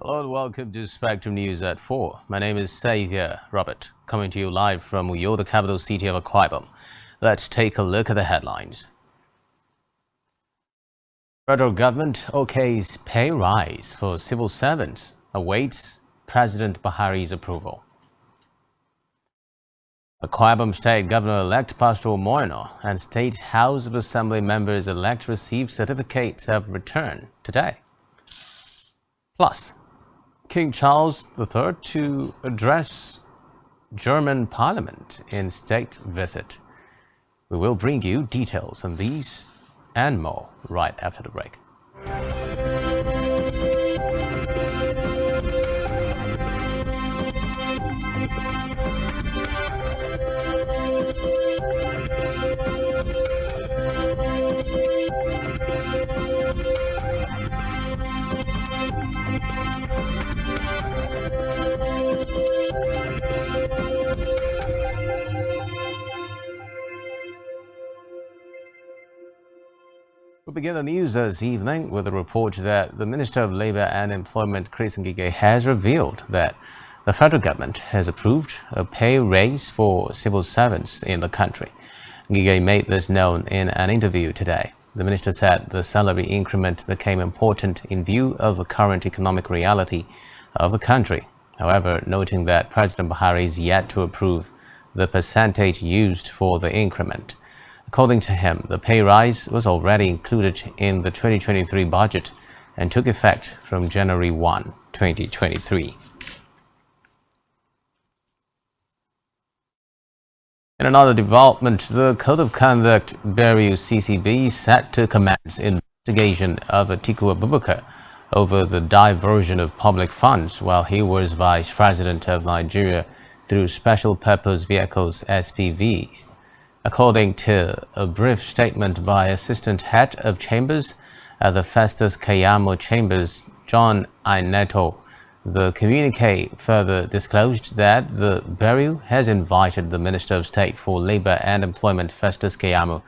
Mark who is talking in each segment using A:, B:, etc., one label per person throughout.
A: Hello and welcome to Spectrum News at 4. My name is Saga Robert, coming to you live from Uyo, the capital city of Keyamo. Let's take a look at the headlines. Federal government okays pay rise for civil servants, awaits President Buhari's approval. The Keyamo State Governor-elect Pastor Moino and State House of Assembly members-elect received certificates of return today. Plus, King Charles III to address German Parliament in state visit. We will bring you details on these and more right after the break. We begin the news this evening with a report that the Minister of Labour and Employment, Chris Ngige, has revealed that the federal government has approved a pay raise for civil servants in the country. Ngige made this known in an interview today. The minister said the salary increment became important in view of the current economic reality of the country. However, noting that President Buhari is yet to approve the percentage used for the increment. According to him, the pay rise was already included in the 2023 budget and took effect from January 1, 2023. In another development, the Code of Conduct Bureau CCB is set to commence investigation of Atiku over the diversion of public funds while he was Vice President of Nigeria through Special Purpose Vehicles SPVs. According to a brief statement by Assistant Head of Chambers at the Festus Keyamo Chambers, John Ineto, the communique further disclosed that the Bureau has invited the Minister of State for Labour and Employment, Festus Keyamo,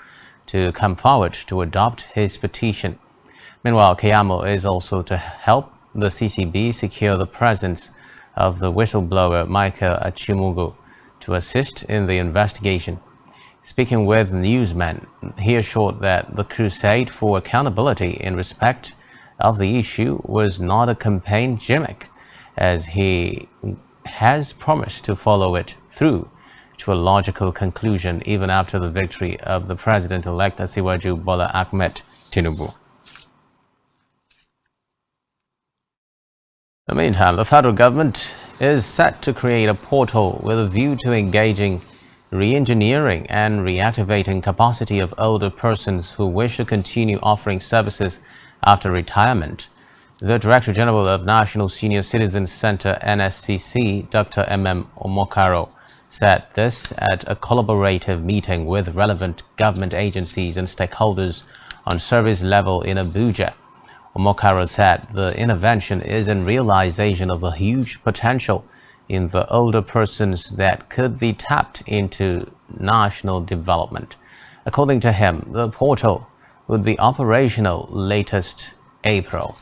A: to come forward to adopt his petition. Meanwhile, Keyamo is also to help the CCB secure the presence of the whistleblower Michael Achimugu to assist in the investigation. Speaking with newsmen, he assured that the crusade for accountability in respect of the issue was not a campaign gimmick, as he has promised to follow it through to a logical conclusion even after the victory of the President-elect Asiwaju Bola Ahmed Tinubu. In the meantime, the federal government is set to create a portal with a view to engaging re-engineering and reactivating capacity of older persons who wish to continue offering services after retirement. The Director General of National Senior Citizens Center NSCC, Dr. Omokaro, said this at a collaborative meeting with relevant government agencies and stakeholders on service level in Abuja. Omokaro said the intervention is in realization of the huge potential in the older persons that could be tapped into national development. According to him, the portal would be operational latest April.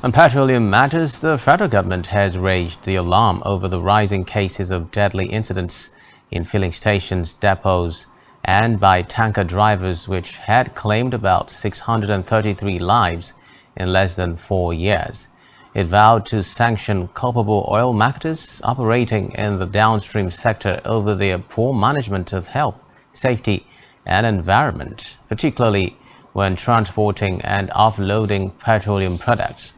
A: On petroleum matters, the federal government has raised the alarm over the rising cases of deadly incidents in filling stations, depots, and by tanker drivers, which had claimed about 633 lives in less than 4 years. It vowed to sanction culpable oil marketers operating in the downstream sector over their poor management of health, safety, and environment, particularly when transporting and offloading petroleum products.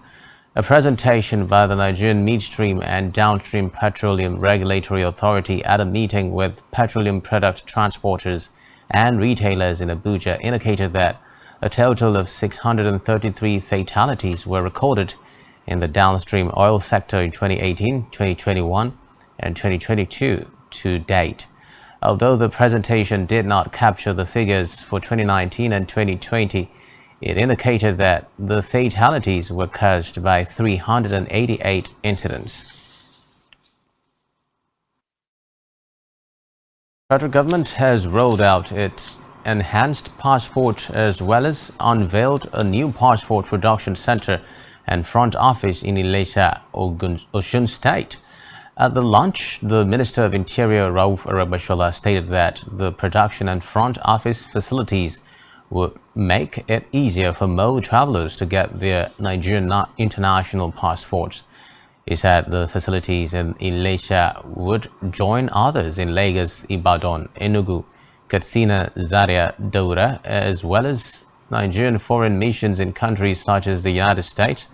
A: A presentation by the Nigerian Midstream and Downstream Petroleum Regulatory Authority at a meeting with petroleum product transporters and retailers in Abuja indicated that a total of 633 fatalities were recorded in the downstream oil sector in 2018, 2021, and 2022 to date. Although the presentation did not capture the figures for 2019 and 2020, it indicated that the fatalities were caused by 388 incidents. The federal government has rolled out its enhanced passport as well as unveiled a new passport production center and front office in Ilesha, Osun State. At the launch, the Minister of Interior Rauf Arabashola stated that the production and front office facilities would make it easier for more travelers to get their Nigerian international passports. He said the facilities in Ilesha would join others in Lagos, Ibadan, Enugu, Katsina, Zaria, Daura, as well as Nigerian foreign missions in countries such as the United States,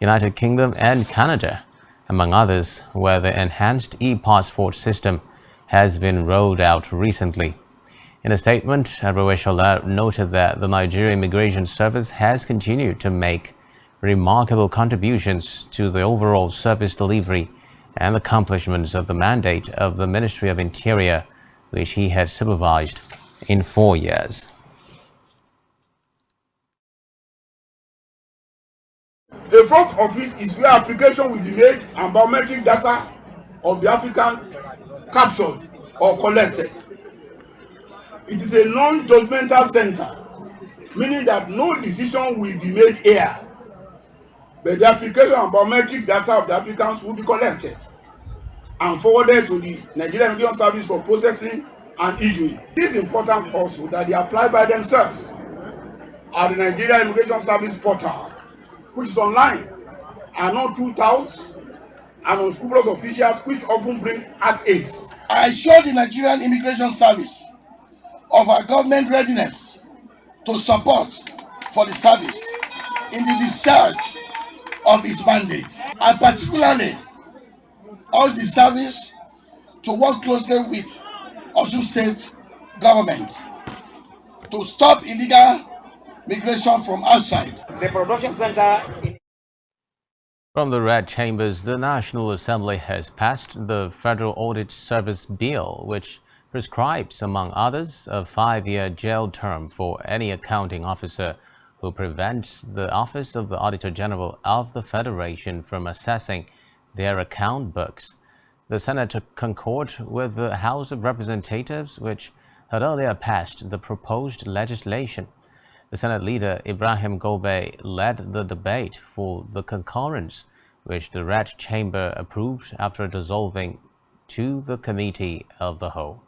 A: United Kingdom and Canada, among others, where the enhanced e-passport system has been rolled out recently. In a statement, Arabashola noted that the Nigerian Immigration Service has continued to make remarkable contributions to the overall service delivery and accomplishments of the mandate of the Ministry of Interior, which he had supervised in 4 years.
B: The front office is where application will be made and biometric data of the applicant captured or collected. It is a non-judgmental center, meaning that no decision will be made here, but the application and biometric data of the applicants will be collected and forwarded to the Nigerian Immigration Service for processing and issuing. It is important also that they apply by themselves at the Nigerian Immigration Service portal, which is online, and not through touts and unscrupulous officials which often bring act aids. I assure the Nigerian Immigration Service of our government readiness to support for the service in the discharge of its mandate, and particularly all the service to work closely with Osun State government to stop illegal migration from outside. The production center
A: From the Red Chambers, the National Assembly has passed the Federal Audit Service Bill, which prescribes, among others, a 5-year jail term for any accounting officer who prevents the Office of the Auditor General of the Federation from assessing their account books. The Senate concurred with the House of Representatives, which had earlier passed the proposed legislation. The Senate leader Ibrahim Gobe led the debate for the concurrence, which the Red Chamber approved after dissolving to the Committee of the Whole.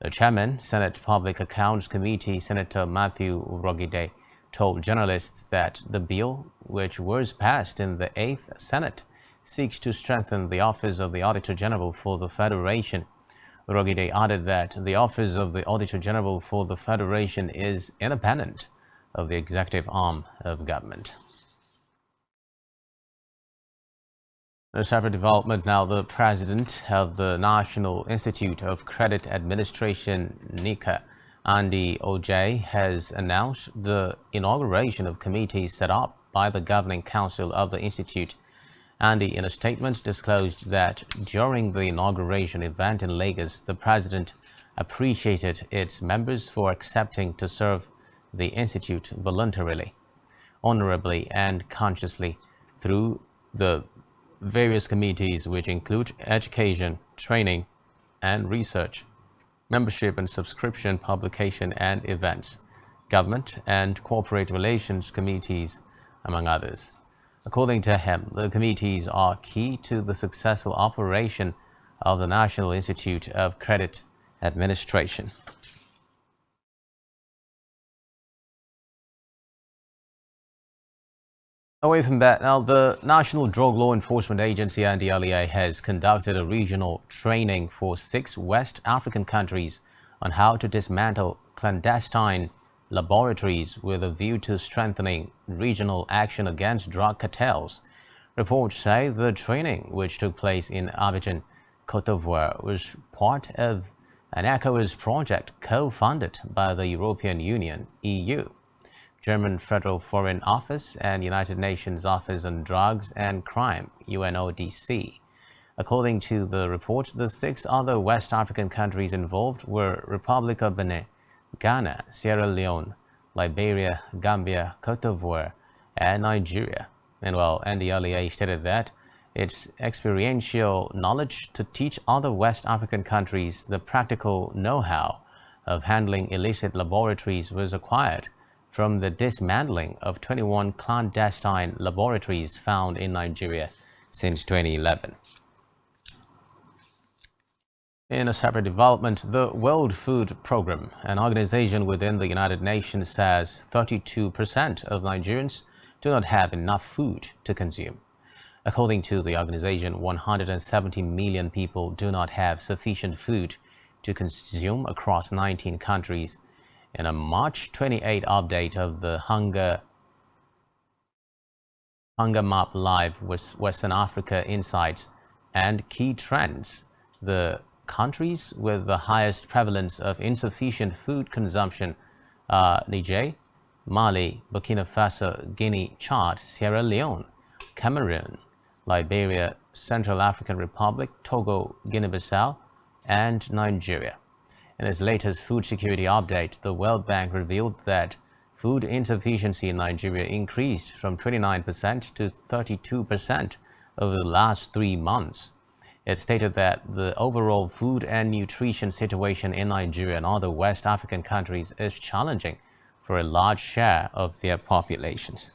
A: The chairman, Senate Public Accounts Committee, Senator Matthew Rogide, told journalists that the bill, which was passed in the 8th Senate, seeks to strengthen the Office of the Auditor General for the Federation. Rogide added that the Office of the Auditor General for the Federation is independent of the executive arm of government. A separate development now. The president of the National Institute of Credit Administration, NICA, Andy Ojay, has announced the inauguration of committees set up by the Governing Council of the Institute. Andy, in a statement, disclosed that during the inauguration event in Lagos, the president appreciated its members for accepting to serve the Institute voluntarily, honorably and consciously through the various committees, which include education, training and research, membership and subscription, publication and events, government and corporate relations committees, among others. According to him, the committees are key to the successful operation of the National Institute of Credit Administration. Away from that, now the National Drug Law Enforcement Agency (NDLEA) has conducted a regional training for 6 West African countries on how to dismantle clandestine laboratories with a view to strengthening regional action against drug cartels. Reports say the training, which took place in Abidjan, Côte d'Ivoire, was part of an ECOWAS project co-funded by the European Union (EU), German Federal Foreign Office and United Nations Office on Drugs and Crime (UNODC). According to the report, the 6 other West African countries involved were Republic of Benin, Ghana, Sierra Leone, Liberia, Gambia, Côte d'Ivoire, and Nigeria. Meanwhile, NDLEA stated that its experiential knowledge to teach other West African countries the practical know-how of handling illicit laboratories was acquired from the dismantling of 21 clandestine laboratories found in Nigeria since 2011. In a separate development, the World Food Programme, an organization within the United Nations, says 32% of Nigerians do not have enough food to consume. According to the organization, 170 million people do not have sufficient food to consume across 19 countries. In a March 28 update of the Hunger Map Live with Western Africa Insights and Key Trends, the countries with the highest prevalence of insufficient food consumption are Niger, Mali, Burkina Faso, Guinea, Chad, Sierra Leone, Cameroon, Liberia, Central African Republic, Togo, Guinea-Bissau, and Nigeria. In its latest food security update, the World Bank revealed that food insufficiency in Nigeria increased from 29% to 32% over the last 3 months. It stated that the overall food and nutrition situation in Nigeria and other West African countries is challenging for a large share of their populations.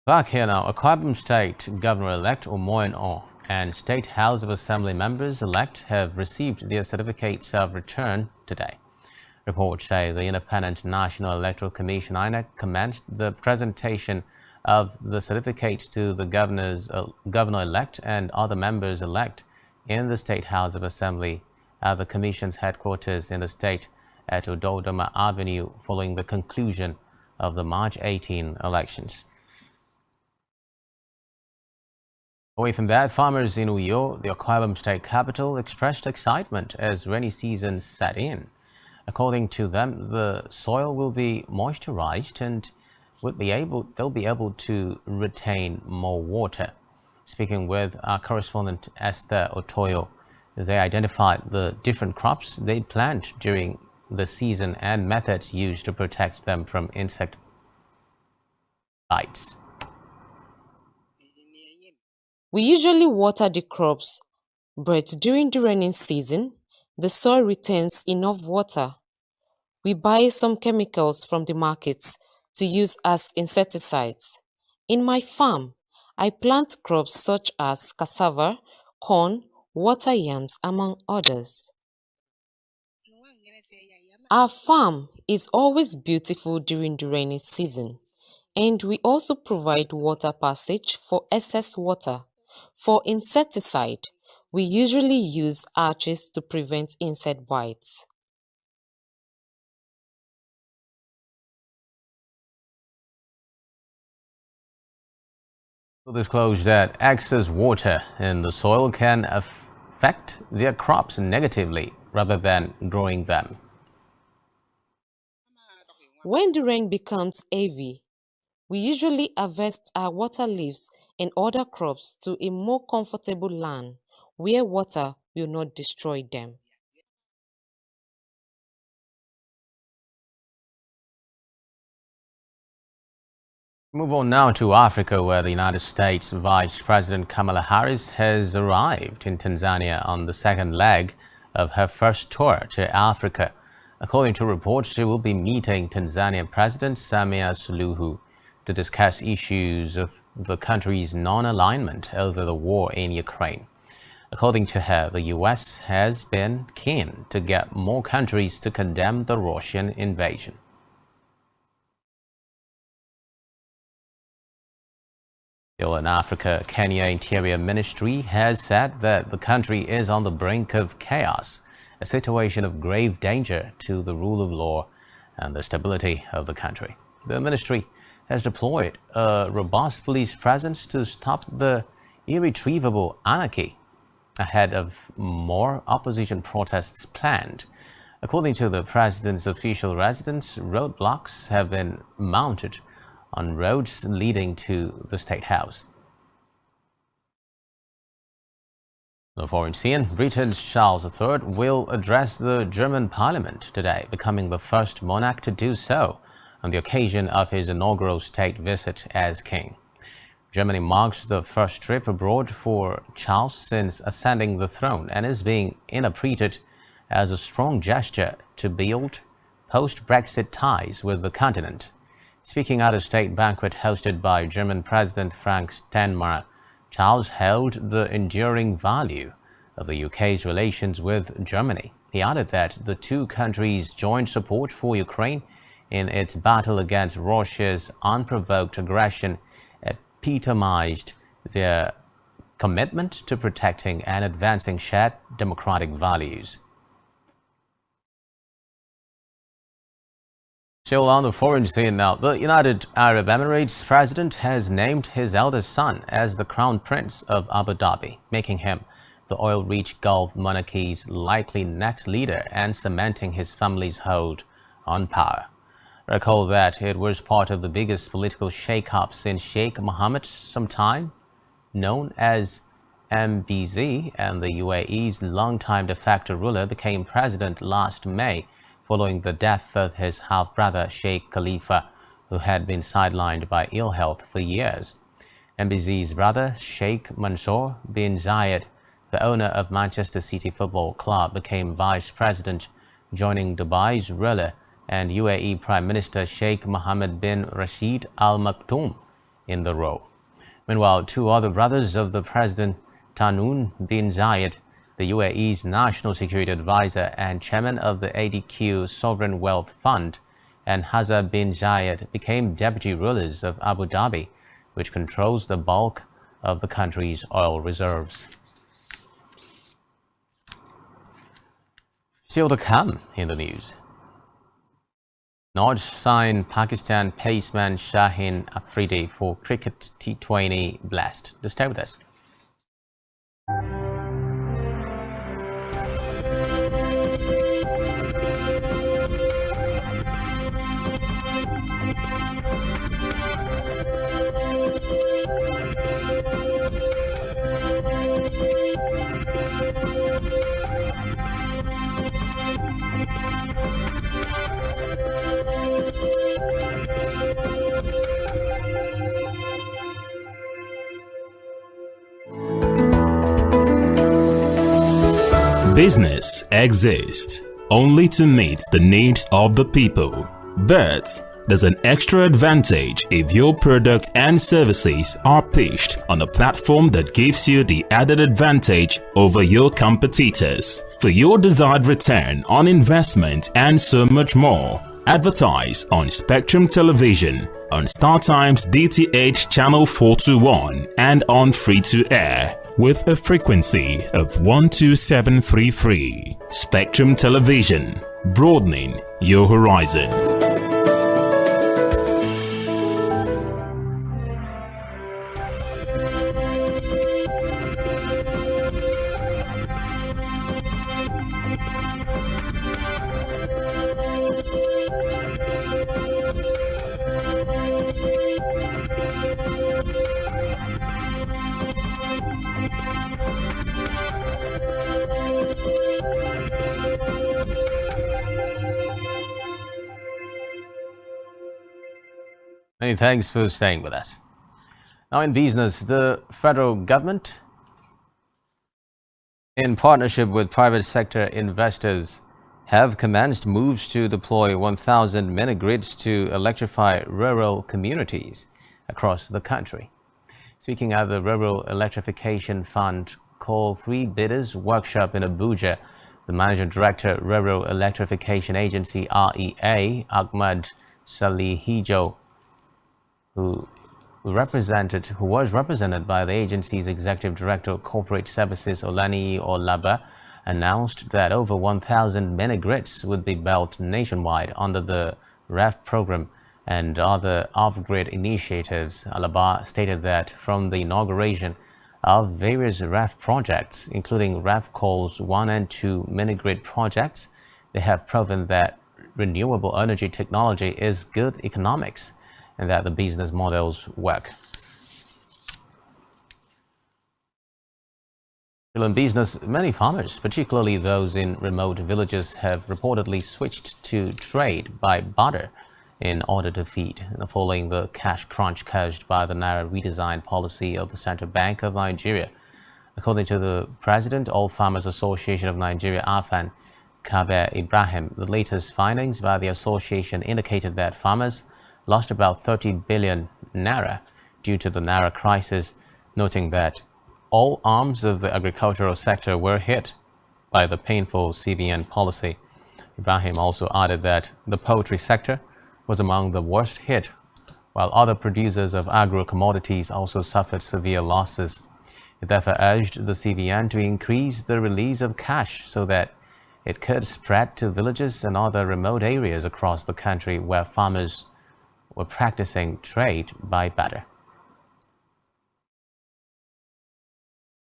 A: Back here now, Akwa State Governor-elect Omoyeno and State House of Assembly members-elect have received their certificates of return today. Reports say the Independent National Electoral Commission (INEC) commenced the presentation of the certificates to the governor-elect and other members-elect in the State House of Assembly at the Commission's headquarters in the state at Ododoma Avenue following the conclusion of the March 18 elections. Away from that, farmers in Uyo, the Akwa state capital, expressed excitement as rainy season set in. According to them, the soil will be moisturized and they'll be able to retain more water. Speaking with our correspondent Esther Otoyo, they identified the different crops they plant during the season and methods used to protect them from insect bites.
C: We usually water the crops, but during the rainy season, the soil retains enough water. We buy some chemicals from the markets to use as insecticides. In my farm, I plant crops such as cassava, corn, water yams, among others. Our farm is always beautiful during the rainy season, and we also provide water passage for excess water. For insecticide, we usually use arches to prevent insect bites.
A: Disclosed that excess water in the soil can affect their crops negatively rather than growing them.
C: When the rain becomes heavy, we usually harvest our water leaves and other crops to a more comfortable land where water will not destroy them.
A: Move on now to Africa, where the United States Vice President Kamala Harris has arrived in Tanzania on the second leg of her first tour to Africa. According to reports, she will be meeting Tanzanian President Samia Suluhu to discuss issues of the country's non-alignment over the war in Ukraine. According to her, the U.S. has been keen to get more countries to condemn the Russian invasion. Still in Africa, Kenya Interior Ministry has said that the country is on the brink of chaos, a situation of grave danger to the rule of law and the stability of the country. The ministry has deployed a robust police presence to stop the irretrievable anarchy ahead of more opposition protests planned. According to the president's official residence, roadblocks have been mounted on roads leading to the State House. The foreign scene, Britain's Charles III will address the German Parliament today, becoming the first monarch to do so on the occasion of his inaugural state visit as king. Germany marks the first trip abroad for Charles since ascending the throne and is being interpreted as a strong gesture to build post-Brexit ties with the continent. Speaking at a state banquet hosted by German President Frank Steinmeier, Charles hailed the enduring value of the UK's relations with Germany. He added that the two countries' joint support for Ukraine in its battle against Russia's unprovoked aggression epitomized their commitment to protecting and advancing shared democratic values. Still on the foreign scene now, the United Arab Emirates president has named his eldest son as the Crown Prince of Abu Dhabi, making him the oil-rich Gulf monarchy's likely next leader and cementing his family's hold on power. Recall that it was part of the biggest political shake-up since Sheikh Mohammed, sometime known as MBZ, and the UAE's longtime de facto ruler, became president last May following the death of his half-brother Sheikh Khalifa, who had been sidelined by ill health for years. MBZ's brother, Sheikh Mansour bin Zayed, the owner of Manchester City Football Club, became vice president, joining Dubai's ruler and UAE Prime Minister Sheikh Mohammed bin Rashid Al Maktoum in the role. Meanwhile, two other brothers of the president, Tanoun bin Zayed, the UAE's national security advisor and chairman of the Atiku Sovereign Wealth Fund, and Hazza bin Zayed, became deputy rulers of Abu Dhabi, which controls the bulk of the country's oil reserves. Still to come in the news. Nod signed Pakistan paceman Shaheen Afridi for Cricket T20 Blast. Just stay with us.
D: Business exists only to meet the needs of the people, but there's an extra advantage if your product and services are pitched on a platform that gives you the added advantage over your competitors. For your desired return on investment and so much more, advertise on Spectrum Television, on StarTime's DTH Channel 421 and on free-to-air with a frequency of 12733. Spectrum Television, broadening your horizon.
A: Many thanks for staying with us. Now in business, the federal government, in partnership with private sector investors, have commenced moves to deploy 1,000 mini-grids to electrify rural communities across the country. Speaking at the Rural Electrification Fund Call 3 Bidders Workshop in Abuja, the Managing Director, Rural Electrification Agency REA, Ahmad Salihijo, who was represented by the agency's Executive Director of Corporate Services, Olani Olaba, announced that over 1,000 mini-grids would be built nationwide under the REF program and other off-grid initiatives. Olaba stated that from the inauguration of various REF projects, including REF Calls 1 and 2 mini-grid projects, they have proven that renewable energy technology is good economics and that the business models work. In business, many farmers, particularly those in remote villages, have reportedly switched to trade by barter in order to feed, following the cash crunch caused by the Naira redesign policy of the Central Bank of Nigeria. According to the President, All Farmers Association of Nigeria, AFAN, Kabir Ibrahim, the latest findings by the association indicated that farmers lost about 30 billion naira due to the naira crisis, noting that all arms of the agricultural sector were hit by the painful CBN policy. Ibrahim also added that the poultry sector was among the worst hit, while other producers of agro-commodities also suffered severe losses. It therefore urged the CBN to increase the release of cash so that it could spread to villages and other remote areas across the country where farmers were practicing trade by barter.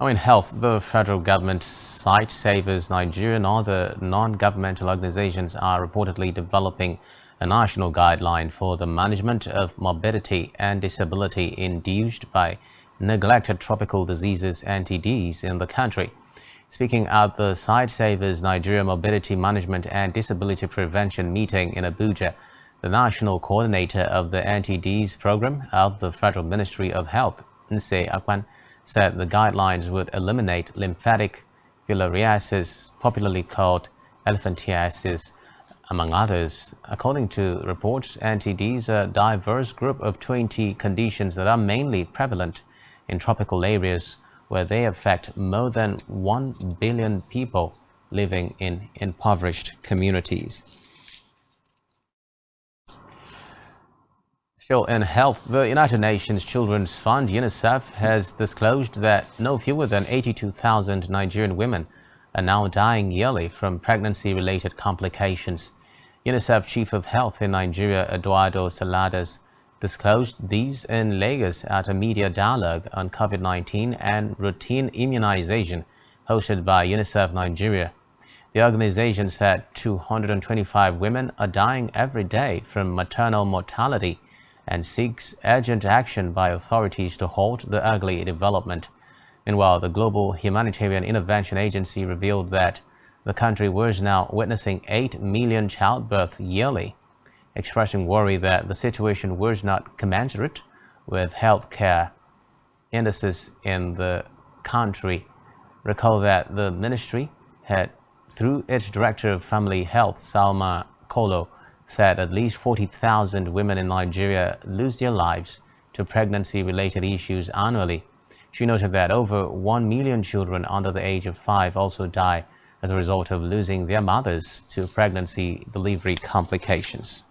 A: Now in health, the federal government, Sight Savers Nigeria and other non-governmental organizations are reportedly developing a national guideline for the management of morbidity and disability induced by neglected tropical diseases (NTDs) in the country. Speaking at the Sight Savers Nigeria Morbidity Management and Disability Prevention meeting in Abuja, the national coordinator of the NTDs program of the Federal Ministry of Health, Nse Akpan, said the guidelines would eliminate lymphatic filariasis, popularly called elephantiasis, among others. According to reports, NTDs are a diverse group of 20 conditions that are mainly prevalent in tropical areas where they affect more than 1 billion people living in impoverished communities. Still in health, the United Nations Children's Fund, UNICEF, has disclosed that no fewer than 82,000 Nigerian women are now dying yearly from pregnancy-related complications. UNICEF Chief of Health in Nigeria, Eduardo Saladas, disclosed these in Lagos at a media dialogue on COVID-19 and routine immunization hosted by UNICEF Nigeria. The organization said 225 women are dying every day from maternal mortality and seeks urgent action by authorities to halt the ugly development. Meanwhile, the Global Humanitarian Intervention Agency revealed that the country was now witnessing 8 million childbirths yearly, expressing worry that the situation was not commensurate with healthcare indices in the country. Recall that the ministry had, through its Director of Family Health, Salma Kolo, said at least 40,000 women in Nigeria lose their lives to pregnancy-related issues annually. She noted that over 1 million children under the age of 5 also die as a result of losing their mothers to pregnancy delivery complications.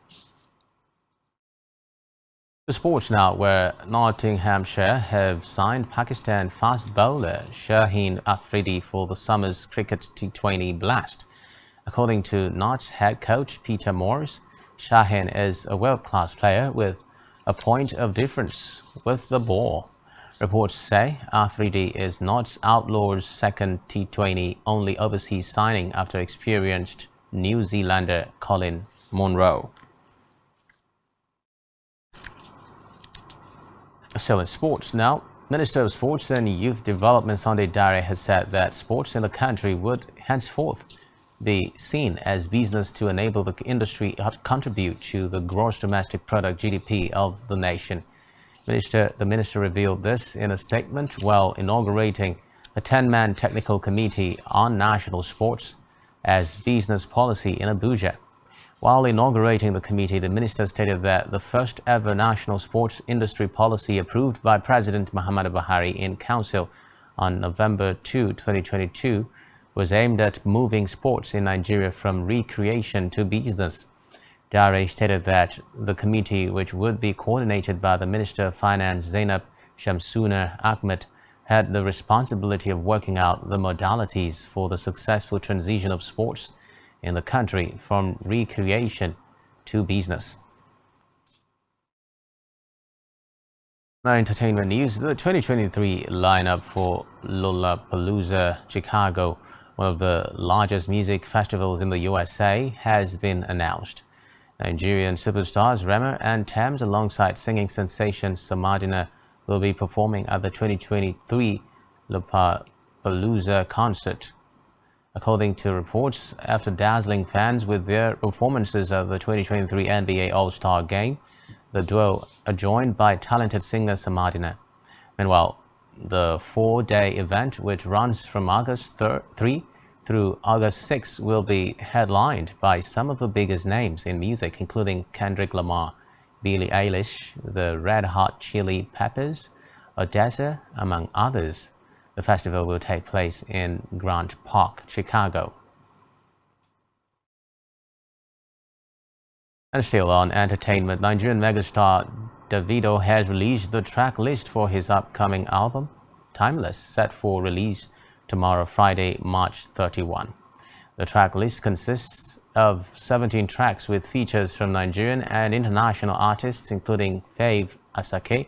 A: To sports now, where Nottinghamshire have signed Pakistan fast bowler Shaheen Afridi for the summer's cricket T20 blast. According to Notts head coach Peter Morris, Shaheen is a world-class player with a point of difference with the ball. Reports say Afridi is Notts Outlaws' second T20 only overseas signing after experienced New Zealander Colin Monroe. Still in sports now, Minister of Sports and Youth Development Sunday Dare has said that sports in the country would henceforth be seen as business to enable the industry to contribute to the gross domestic product (GDP) of the nation. The minister revealed this in a statement while inaugurating a 10-man technical committee on national sports as business policy in Abuja. While inaugurating the committee, the minister stated that the first ever national sports industry policy approved by President Muhammadu Buhari in Council on November 2, 2022, was aimed at moving sports in Nigeria from recreation to business. Dare stated that the committee, which would be coordinated by the Minister of Finance Zainab Shamsuna Ahmed, had the responsibility of working out the modalities for the successful transition of sports in the country from recreation to business. Now, entertainment news. The 2023 lineup for Lollapalooza Chicago, one of the largest music festivals in the USA, has been announced. Nigerian superstars Rema and Tems, alongside singing sensation Samadina, will be performing at the 2023 Lollapalooza concert. according to reports, after dazzling fans with their performances at the 2023 NBA All-Star Game. The duo are joined by talented singer Samadina. Meanwhile, the four-day event, which runs from August 3 through August 6, will be headlined by some of the biggest names in music, including Kendrick Lamar, Billie Eilish, the Red Hot Chili Peppers, Odessa, among others. The festival will take place in Grant Park, Chicago. And still on entertainment, Nigerian megastar Davido has released the track list for his upcoming album, Timeless, set for release tomorrow, Friday, March 31. The track list consists of 17 tracks with features from Nigerian and international artists, including Fave Asake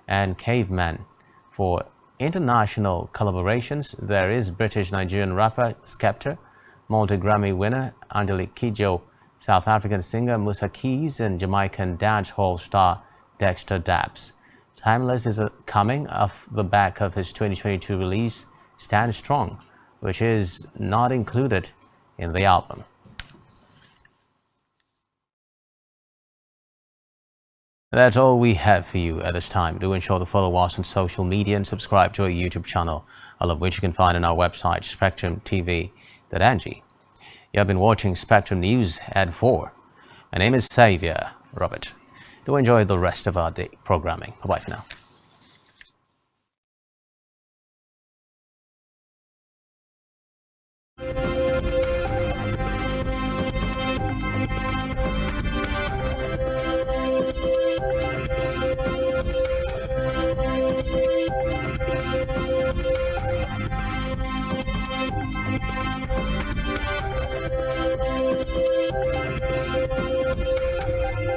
A: and Caveman. For international collaborations, there is British-Nigerian rapper Skepta, multi-Grammy winner Angelique Kidjo, South African singer Musa Keys, and Jamaican dancehall star Dexter Dabbs. Timeless is coming off the back of his 2022 release, Stand Strong, which is not included in the album. That's all we have for you at this time. Do ensure to follow us on social media and subscribe to our YouTube channel, all of which you can find on our website, spectrumtv.ng. You have been watching Spectrum News at 4. My name is Xavier Robert. Do enjoy the rest of our day programming. Bye-bye for now.